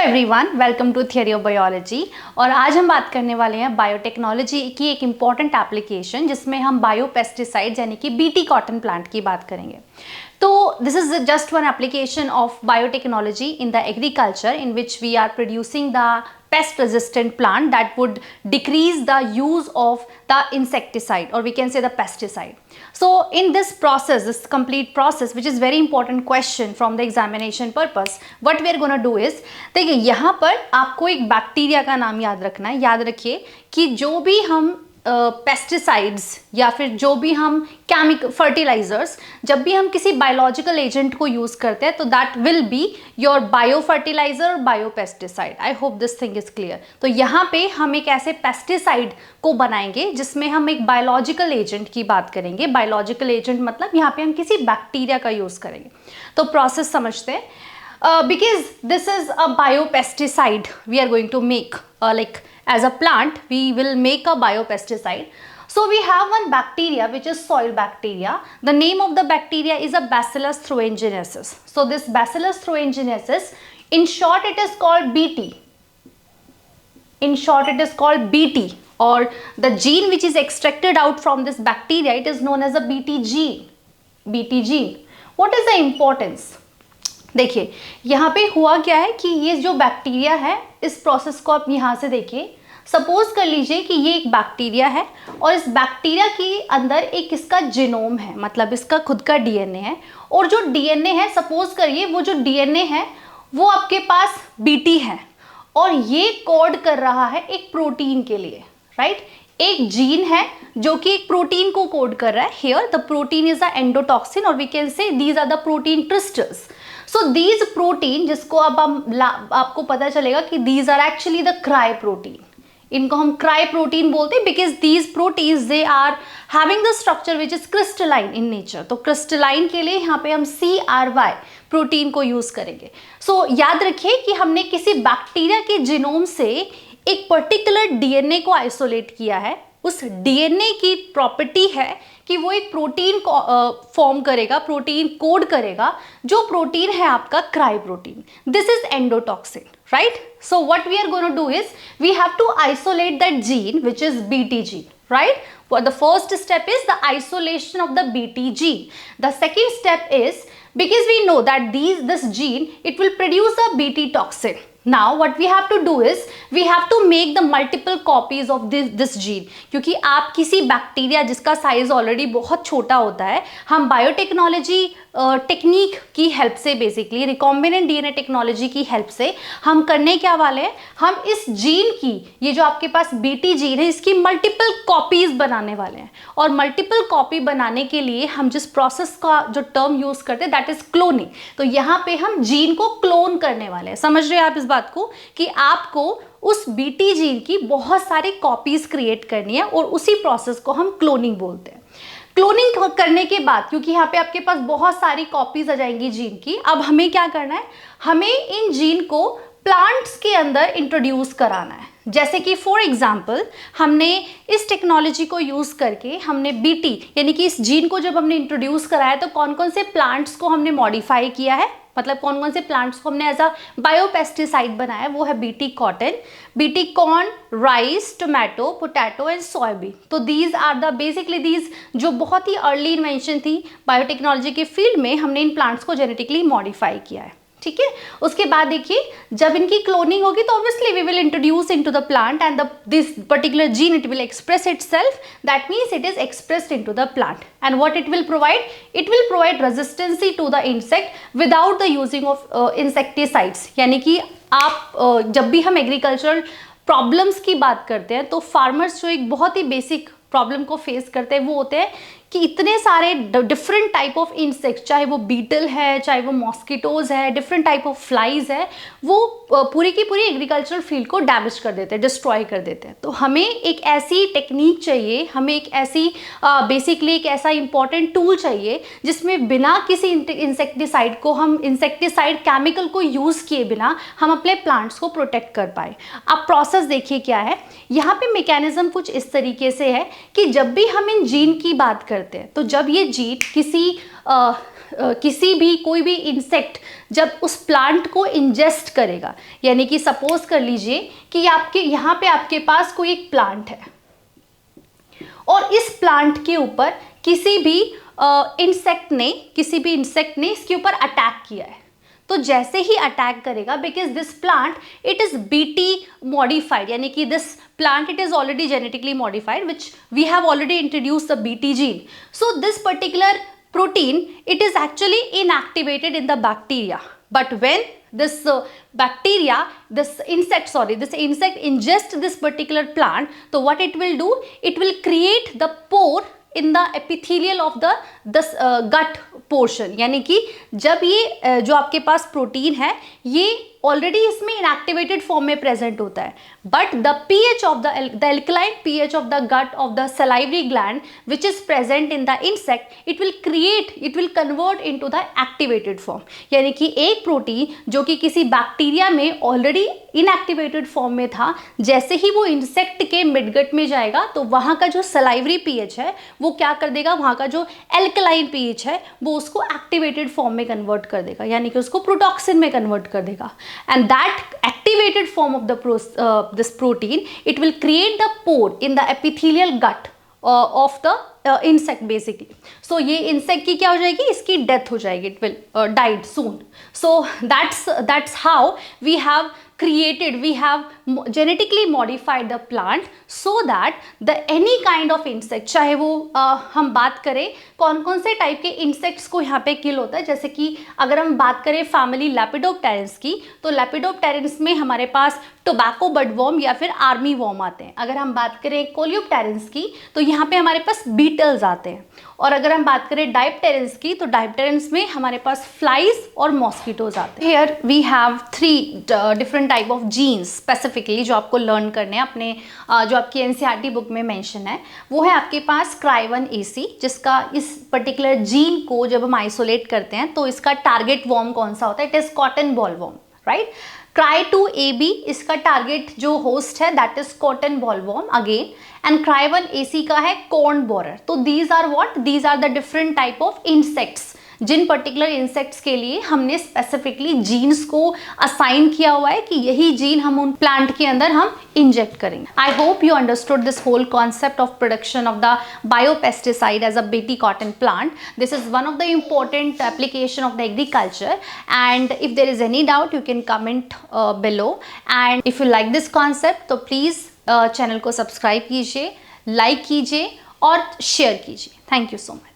Everyone, welcome to theory of biology. और आज हम बात करने वाले हैं बायोटेक्नोलॉजी की एक इम्पॉर्टेंट एप्लीकेशन जिसमें हम बायोपेस्टिसाइड्स यानी कि बीटी कॉटन प्लांट की बात करेंगे। तो this is just one application of biotechnology in the agriculture in which we are producing the pest resistant plant that would decrease the use of the insecticide, or we can say the pesticide. So in this process, this complete process, which is very important question from the examination purpose, what we are going to do is, देखिए यहाँ पर आपको एक bacteria का नाम याद रखना है। याद रखिए कि जो भी हम पेस्टिसाइड्स या फिर जो भी हम केमिकल फर्टिलाइजर्स, जब भी हम किसी बायोलॉजिकल एजेंट को यूज करते हैं तो that will be your bio fertiliser और bio pesticide. I hope this thing is clear. तो यहाँ पे हम एक ऐसे पेस्टिसाइड को बनाएंगे जिसमें हम एक बायोलॉजिकल एजेंट की बात करेंगे। बायोलॉजिकल एजेंट मतलब यहाँ पे हम किसी बैक्टीरिया का यूज करेंगे। तो प्रोसेस समझते हैं। Because this is a biopesticide we are going to make, like as a plant we will make a biopesticide. So we have one bacteria which is soil bacteria. The name of the bacteria is a Bacillus thuringiensis. So this Bacillus thuringiensis, in short it is called BT. In short it is called BT, or the gene which is extracted out from this bacteria, it is known as a BT gene. BT gene. What is the importance? देखिए यहाँ पे हुआ क्या है कि ये जो bacteria है, इस प्रोसेस को आप यहाँ से देखिए। सपोज कर लीजिए कि ये एक बैक्टीरिया है और इस बैक्टीरिया के अंदर एक इसका जीनोम है, मतलब इसका खुद का डीएनए है। और जो डीएनए है, सपोज करिए वो जो डीएनए है वो आपके पास बीटी है और ये कोड कर रहा है एक प्रोटीन के लिए, राइट। एक जीन है जो कि एक प्रोटीन को कोड कर रहा है। Here the protein is a endotoxin, और we can say these are the protein crystals. So these protein, जिसको अब आपको पता चलेगा कि these are actually the cry protein. इनको हम क्राई प्रोटीन बोलते हैं because these proteins they are having the structure which is crystalline in nature. तो क्रिस्टलाइन के लिए यहाँ पे हम CRY प्रोटीन को यूज करेंगे। सो याद रखिए कि हमने किसी बैक्टीरिया के जीनोम से एक पर्टिकुलर डीएनए को आइसोलेट किया है। उस डीएनए की प्रॉपर्टी है कि वो एक प्रोटीन फॉर्म करेगा, प्रोटीन कोड करेगा, जो प्रोटीन है आपका cry protein. This is endotoxin, right? So what we are going to do is we have to isolate that gene which is BT gene, right? Well, the first step is the isolation of the BT gene. The second step is, because we know that this gene, it will produce a BT toxin. Now what we have to do is we have to make the multiple copies of this gene. क्योंकि आप किसी bacteria जिसका size already बहुत छोटा होता है, हम biotechnology technique की हेल्प से, बेसिकली रिकॉम्बिनेंट डीएनए टेक्नोलॉजी की हेल्प से हम करने क्या वाले हैं, हम इस जीन की, ये जो आपके पास बीटी जीन है, इसकी मल्टीपल कॉपीज बनाने वाले हैं। और मल्टीपल कॉपी बनाने के लिए हम जिस प्रोसेस का जो टर्म यूज करते हैं दैट इज क्लोनिंग। तो यहाँ पे हम जीन को क्लोन करने वाले हैं। समझ रहे हैं आप इस बात को कि आपको उस बीटी जीन की बहुत सारी कॉपीज क्रिएट करनी है और उसी प्रोसेस को हम क्लोनिंग बोलते हैं। क्लोनिंग करने के बाद, क्योंकि यहाँ पे आपके पास बहुत सारी कॉपीज आ जाएंगी जीन की, अब हमें क्या करना है, हमें इन जीन को प्लांट्स के अंदर इंट्रोड्यूस कराना है। जैसे कि फॉर एग्जाम्पल हमने इस टेक्नोलॉजी को यूज़ करके हमने बीटी यानी कि इस जीन को जब हमने इंट्रोड्यूस कराया तो कौन कौन से प्लांट्स को हमने मॉडिफाई किया है, मतलब कौन कौन से प्लांट्स को हमने एज अ बायोपेस्टिसाइड बनाया। वो है BT cotton, BT corn, rice, tomato, potato and soybean. तो these are the basically these जो बहुत ही अर्ली इन्वेंशन थी बायोटेक्नोलॉजी के फील्ड में, हमने इन प्लांट्स को जेनेटिकली मॉडिफाई किया है। ठीक है। उसके बाद देखिए जब इनकी क्लोनिंग होगी तो obviously we will introduce into the plant and this particular gene it will express itself, that means it is expressed into the plant. And what it will provide resistancy to the insect without the using of insecticides. यानी कि आप जब भी हम agricultural problems की बात करते हैं तो फार्मर्स जो एक बहुत ही बेसिक प्रॉब्लम को फेस करते हैं वो होते हैं कि इतने सारे डिफरेंट टाइप ऑफ इंसेक्ट्स, चाहे वो बीटल है, चाहे वो मॉस्किटोज है, डिफरेंट टाइप ऑफ फ्लाइज है, वो पूरी की पूरी एग्रीकल्चरल फील्ड को डैमेज कर देते हैं, डिस्ट्रॉय कर देते हैं। तो हमें एक ऐसी टेक्निक चाहिए, हमें एक ऐसी बेसिकली एक ऐसा इंपॉर्टेंट टूल चाहिए जिसमें बिना किसी इंसेक्टिसाइड को, हम इंसेक्टिसाइड केमिकल को यूज़ किए बिना हम अपने प्लांट्स को प्रोटेक्ट कर पाए। अब प्रोसेस देखिए क्या है, यहाँ पे मैकेनिज्म कुछ इस तरीके से है कि जब भी हम इन जीन की बात करते हैं तो जब ये जीन किसी किसी भी कोई भी इंसेक्ट जब उस प्लांट को इंजेस्ट करेगा, यानी कि सपोज कर लीजिए कि आपके यहाँ पे आपके पास कोई एक प्लांट है और इस प्लांट के ऊपर किसी भी इंसेक्ट ने इसके ऊपर अटैक किया है, तो जैसे ही अटैक करेगा, because this plant it is BT modified, यानी कि this plant it is already genetically modified, which we have already introduced the BT gene. So this particular protein it is actually inactivated in the bacteria, but when this this insect ingest this particular plant, so what it will do, it will create the pore in the epithelial of the gut portion, यानी कि जब ये जो आपके पास protein है ये already इसमें inactivated form में प्रेजेंट होता है, but the pH of the alkaline pH of the gut of the salivary gland which is present in the insect, it will convert into the activated form, यानी कि एक protein जो कि किसी bacteria में ऑलरेडी इनएक्टिवेटेड फॉर्म में था, जैसे ही वो इंसेक्ट के मिडगट में जाएगा तो वहाँ का जो सलाइवरी pH है वो क्या कर देगा, वहाँ का जो एल्कलाइन pH है वो उसको एक्टिवेटेड फॉर्म में कन्वर्ट कर देगा, यानी कि उसको प्रोटॉक्सिन में कन्वर्ट कर देगा. And that activated form of this protein, it will create the pore in the epithelial gut of the insect basically. So ये insect की क्या हो जाएगी, इसकी death हो जाएगी, it will died soon. So that's how we have genetically modified the plant so that the any kind of insect, चाहे वो हम बात करें कौन कौन से टाइप के इंसेक्ट्स को यहाँ पे किल होता है, जैसे कि अगर हम बात करें फैमिली लेपिडोप्टेरन्स की, तो लेपिडोप्टेरन्स में हमारे पास टोबैको बडवर्म या फिर आर्मी वर्म आते हैं. अगर हम बात करें कोलियोप्टेरन्स की तो यहाँ पे हमारे पास बीटल्स आते हैं, और अगर हम बात करें डायप्टेरन्स की तो डायप्टेरन्स में हमारे पास फ्लाइज और मॉस्किटोज आते हैं. Here we have 3 different type of genes specifically जो आपको लर्न करने हैं अपने जो आपकी एनसीईआरटी बुक में मेंशन है, वो है आपके पास Cry1AC, जिसका इस पर्टिकुलर जीन को जब हम आइसोलेट करते हैं तो इसका टारगेट वर्म कौन सा होता है, it is cotton bollworm, right. Cry2AB इसका टारगेट जो होस्ट है that is cotton bollworm again, and Cry1AC का है कॉर्न बोरर. तो these are the different type of insects जिन पर्टिकुलर इंसेक्ट्स के लिए हमने स्पेसिफिकली जीन्स को असाइन किया हुआ है कि यही जीन हम उन प्लांट के अंदर हम इंजेक्ट करेंगे. I hope you understood this whole concept of production of the biopesticide as a BT cotton plant. This is one of the important application of the agriculture, and if there is any doubt you can comment below, and if you like this concept तो please channel को subscribe कीजिए, like कीजिए और share कीजिए. Thank you so much.